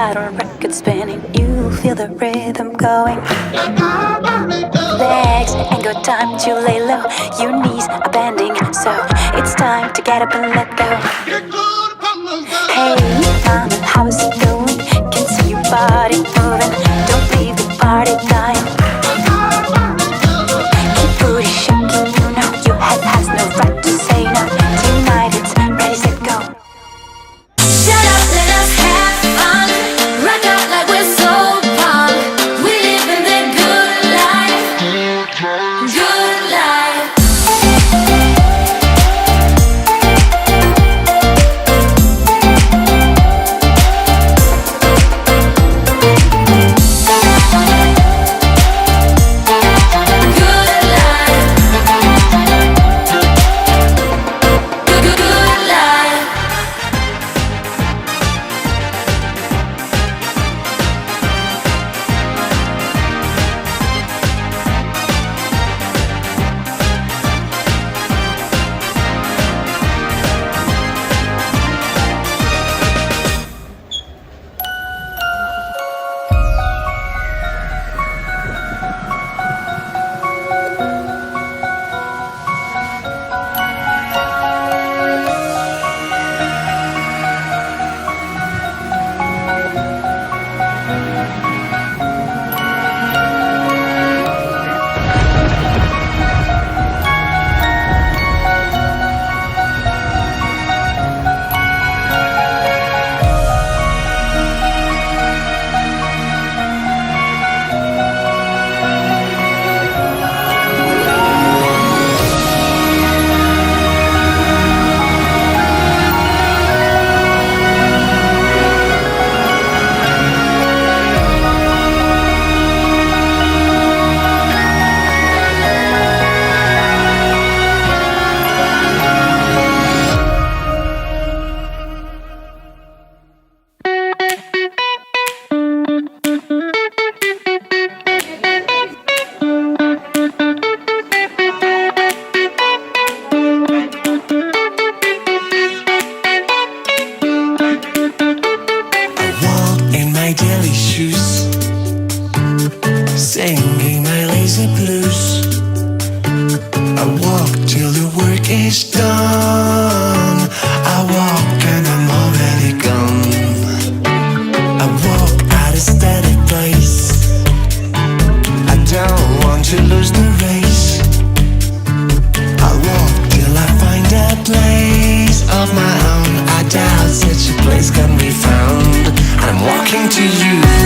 got a record spinning, you feel the rhythm going. Legs ain't got time to lay low, your knees are bending, so it's time to get up and let go. Hey, mama, how is it going? Can see your body moving, don't leave the party dying. Keep booty shaking, you know your head has no right to say no. Tonight it's ready, set, go. Shut up, let us have fun. Rock out like we're so young. We live in the good life. Good life. Good life. Good life. My daily shoes, singing my lazy blues. I walk till the work is done. I walk and I'm already gone. I walk at a steady pace. I don't want to lose the race. I walk till I find a place of my own. I doubt such a place can be found. I'm walking to you.